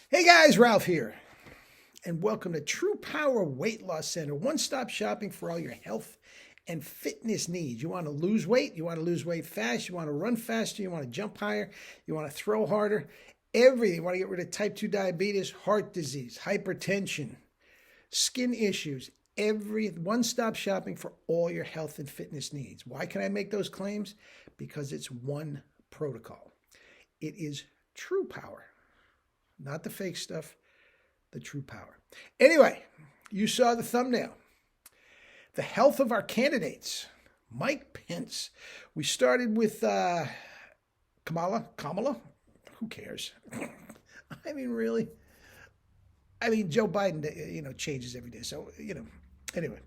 Hey guys, Ralph here, and welcome to True Power Weight Loss Center, one-stop shopping for all your health and fitness needs. You want to lose weight, you want to lose weight fast, you want to run faster, you want to jump higher, you want to throw harder, everything. You want to get rid of type 2 diabetes, heart disease, hypertension, skin issues, every one-stop shopping for all your health and fitness needs. Why can I make those claims? Because it's one protocol. It is True Power. Not the fake stuff, the true power. Anyway, you saw the thumbnail. The health of our candidates. Mike Pence. We started with Kamala. Who cares? I mean, really? I mean, Joe Biden, changes every day. So, anyway.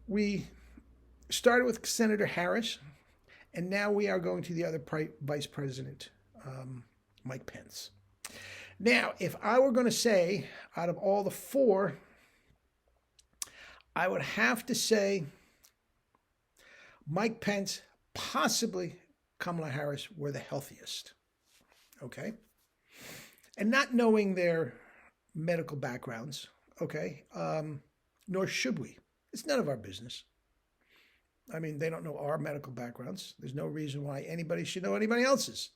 We started with Senator Harris, and now we are going to the other vice president, Mike Pence. Now, if I were going to say, out of all the four, I would have to say Mike Pence, possibly Kamala Harris, were the healthiest. Okay? And not knowing their medical backgrounds, okay, nor should we. It's none of our business. I mean, they don't know our medical backgrounds. There's no reason why anybody should know anybody else's.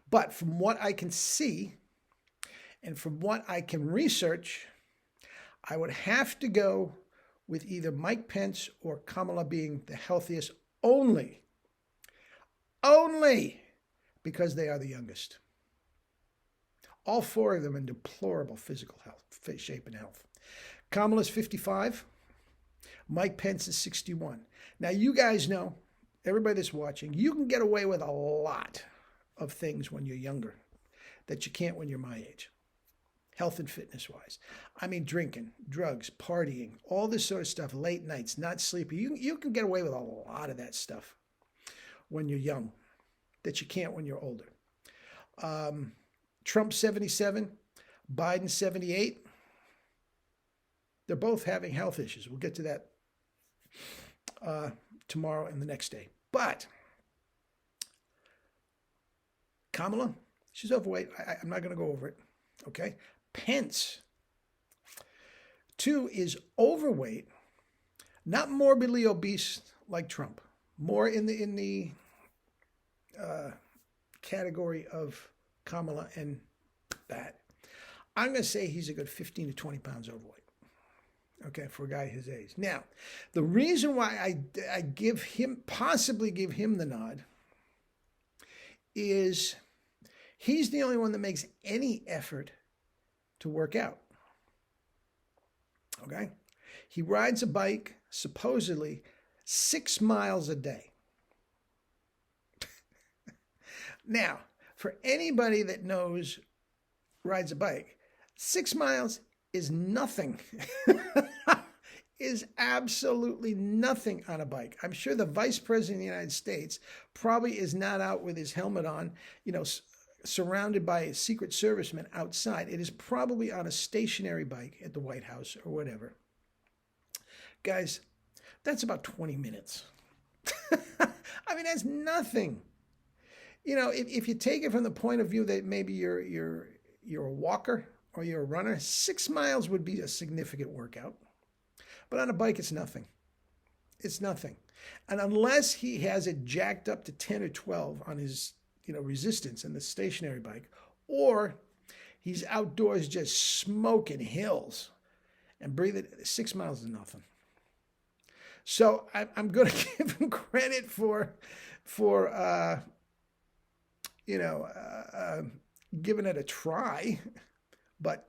But from what I can see, and from what I can research, I would have to go with either Mike Pence or Kamala being the healthiest only because they are the youngest. All four of them in deplorable physical health, shape and health. Kamala's 55. Mike Pence is 61. Now, you guys know, everybody that's watching, you can get away with a lot of things when you're younger that you can't when you're my age. Health and fitness wise. I mean, drinking, drugs, partying, all this sort of stuff, late nights, not sleeping. You can get away with a lot of that stuff when you're young that you can't when you're older. Trump 77, Biden 78. They're both having health issues. We'll get to that tomorrow and the next day. But Kamala, she's overweight. I'm not going to go over it. Okay. Pence, 2, is overweight, not morbidly obese like Trump, more in the category of Kamala and that. I'm going to say he's a good 15 to 20 pounds overweight. Okay, for a guy his age. Now, the reason why I possibly give him the nod is he's the only one that makes any effort to work out. Okay? He rides a bike supposedly 6 miles a day. Now, for anybody that rides a bike, 6 miles is nothing. Is absolutely nothing on a bike. I'm sure the vice president of the United States probably is not out with his helmet on, surrounded by Secret Servicemen outside. It is probably on a stationary bike at the White House or whatever. Guys, that's about 20 minutes. I mean, that's nothing. If you take it from the point of view that maybe you're a walker or you're a runner, 6 miles would be a significant workout. But on a bike, it's nothing. It's nothing. And unless he has it jacked up to 10 or 12 on his resistance in the stationary bike, or he's outdoors just smoking hills and breathing, 6 miles is nothing. So I'm going to give him credit for giving it a try. But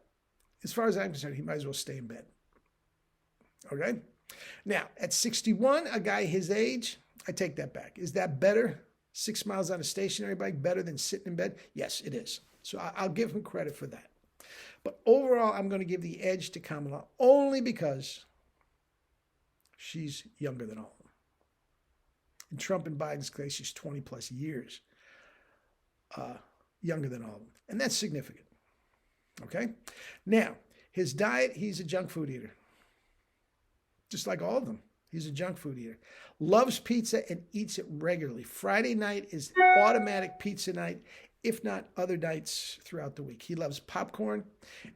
as far as I'm concerned, he might as well stay in bed. Okay? Now, at 61, a guy his age, I take that back. Is that better? 6 miles on a stationary bike, better than sitting in bed? Yes, it is. So I'll give him credit for that. But overall, I'm going to give the edge to Kamala only because she's younger than all of them. In Trump and Biden's case, she's 20 plus years younger than all of them. And that's significant. Okay? Now, his diet, he's a junk food eater. Just like all of them. He's a junk food eater. Loves pizza and eats it regularly. Friday night is automatic pizza night. if not other nights throughout the week. He loves popcorn,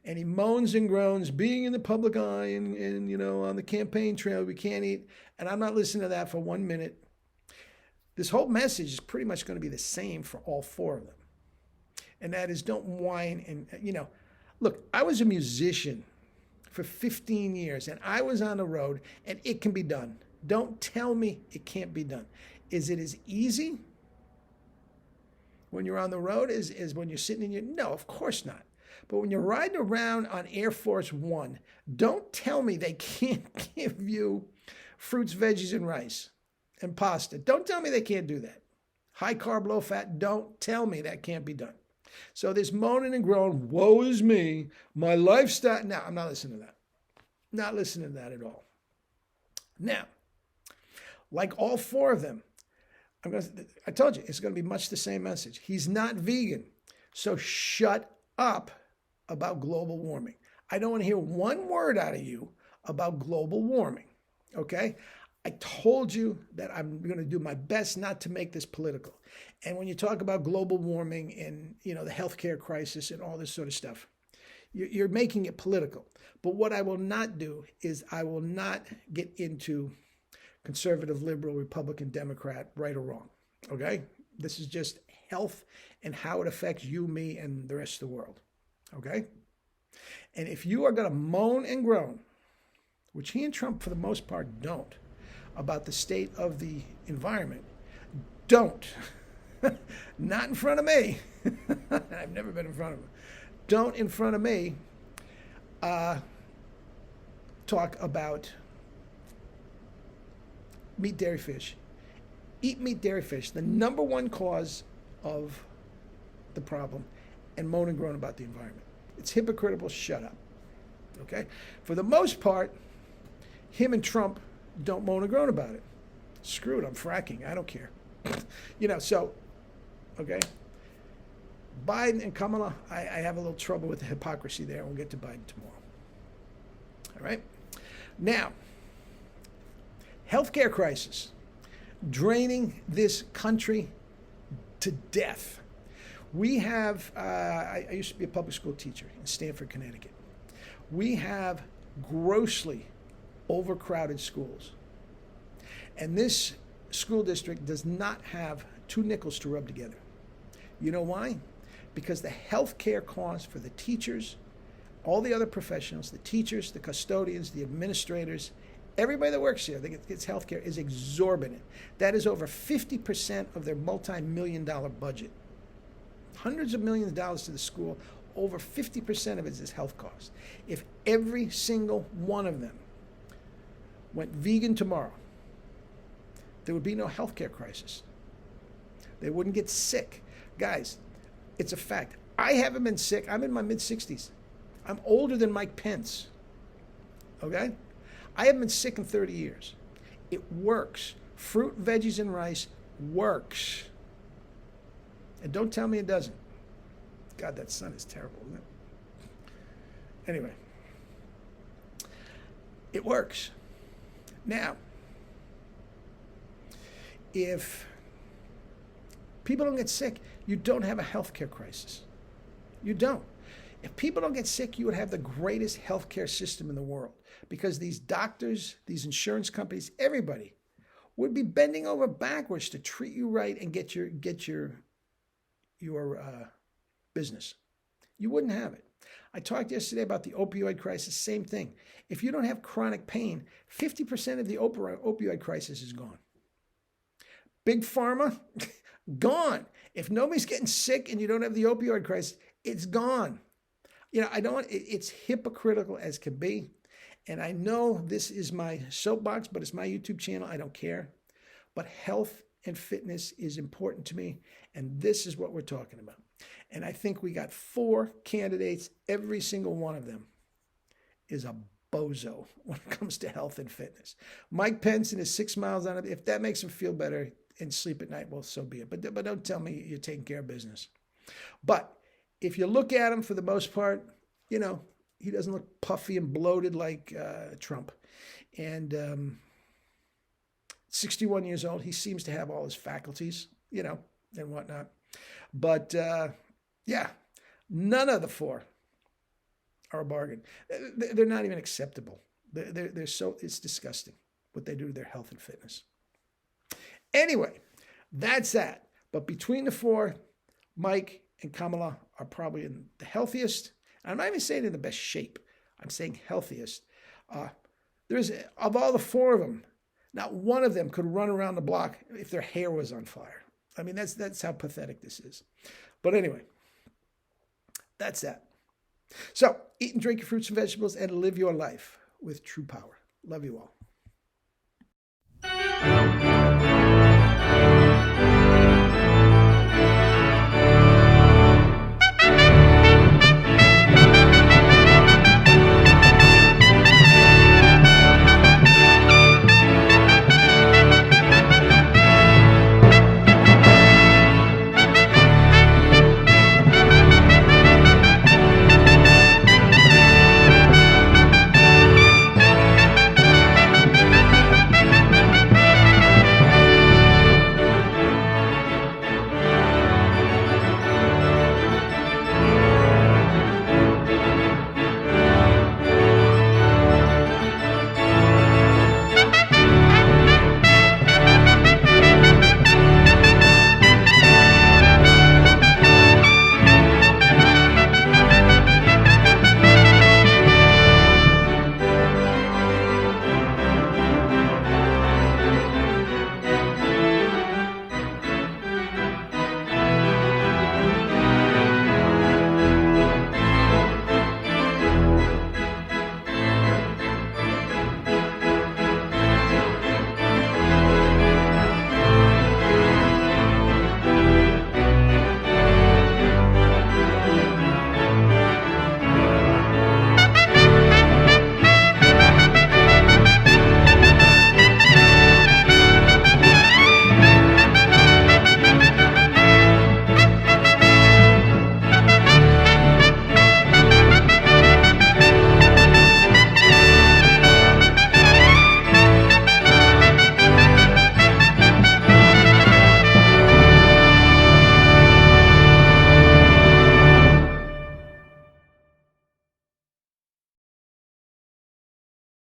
and he moans and groans, being in the public eye and on the campaign trail, we can't eat. And I'm not listening to that for 1 minute. This whole message is pretty much going to be the same for all four of them. And that is, don't whine. And, look, I was a musician for 15 years, and I was on the road, and it can be done. Don't tell me it can't be done. Is it as easy when you're on the road as when you're sitting in your... No, of course not. But when you're riding around on Air Force One, don't tell me they can't give you fruits, veggies, and rice and pasta. Don't tell me they can't do that. High carb, low fat, don't tell me that can't be done. So this moaning and groaning, woe is me, my lifestyle. No, I'm not listening to that. Not listening to that at all. Now, like all four of them, I told you, it's going to be much the same message. He's not vegan, so shut up about global warming. I don't want to hear one word out of you about global warming, okay? I told you that I'm going to do my best not to make this political. And when you talk about global warming and, the healthcare crisis and all this sort of stuff, you're making it political. But what I will not do is I will not get into conservative, liberal, Republican, Democrat, right or wrong, okay? This is just health and how it affects you, me, and the rest of the world, okay? And if you are going to moan and groan, which he and Trump, for the most part, don't, about the state of the environment, don't. Not in front of me. I've never been in front of him. Don't in front of me talk about meat, dairy, fish. Eat meat, dairy, fish, the number one cause of the problem, and moan and groan about the environment. It's hypocritical. Shut up. Okay? For the most part, him and Trump don't moan and groan about it. Screw it, I'm fracking. I don't care. Okay. Biden and Kamala, I have a little trouble with the hypocrisy there. We'll get to Biden tomorrow. All right? Now, healthcare crisis, draining this country to death. We have, I used to be a public school teacher in Stamford, Connecticut. We have grossly overcrowded schools. And this school district does not have two nickels to rub together. You know why? Because the health care costs for the teachers, all the other professionals, the teachers, the custodians, the administrators, everybody that works here that gets health care is exorbitant. That is over 50% of their multi-million-dollar budget. Hundreds of millions of dollars to the school, over 50% of it is health costs. If every single one of them went vegan tomorrow, there would be no healthcare crisis. They wouldn't get sick. Guys, it's a fact. I haven't been sick. I'm in my mid-60s. I'm older than Mike Pence. Okay? I haven't been sick in 30 years. It works. Fruit, veggies, and rice works. And don't tell me it doesn't. God, that sun is terrible, isn't it? Anyway, it works. Now, if people don't get sick, you don't have a healthcare crisis. You don't. If people don't get sick, you would have the greatest healthcare system in the world, because these doctors, these insurance companies, everybody would be bending over backwards to treat you right and get your business. You wouldn't have it. I talked yesterday about the opioid crisis, same thing. If you don't have chronic pain, 50% of the opioid crisis is gone. Big pharma, gone. If nobody's getting sick and you don't have the opioid crisis, it's gone. It's hypocritical as can be. And I know this is my soapbox, but it's my YouTube channel. I don't care. But health and fitness is important to me. And this is what we're talking about. And I think we got 4 candidates. Every single one of them is a bozo when it comes to health and fitness. Mike Pence and his 6 miles on it, if that makes him feel better and sleep at night, well, so be it. But don't tell me you're taking care of business. But if you look at him, for the most part, he doesn't look puffy and bloated like Trump. And 61 years old, he seems to have all his faculties, and whatnot. But Yeah, none of the four are a bargain. They're not even acceptable. They're so, it's disgusting what they do to their health and fitness. Anyway, that's that. But between the four, Mike and Kamala are probably in the healthiest. I'm not even saying in the best shape. I'm saying healthiest. There's, of all the four of them, not one of them could run around the block if their hair was on fire. I mean, that's how pathetic this is. But anyway, that's that. So eat and drink your fruits and vegetables and live your life with true power. Love you all.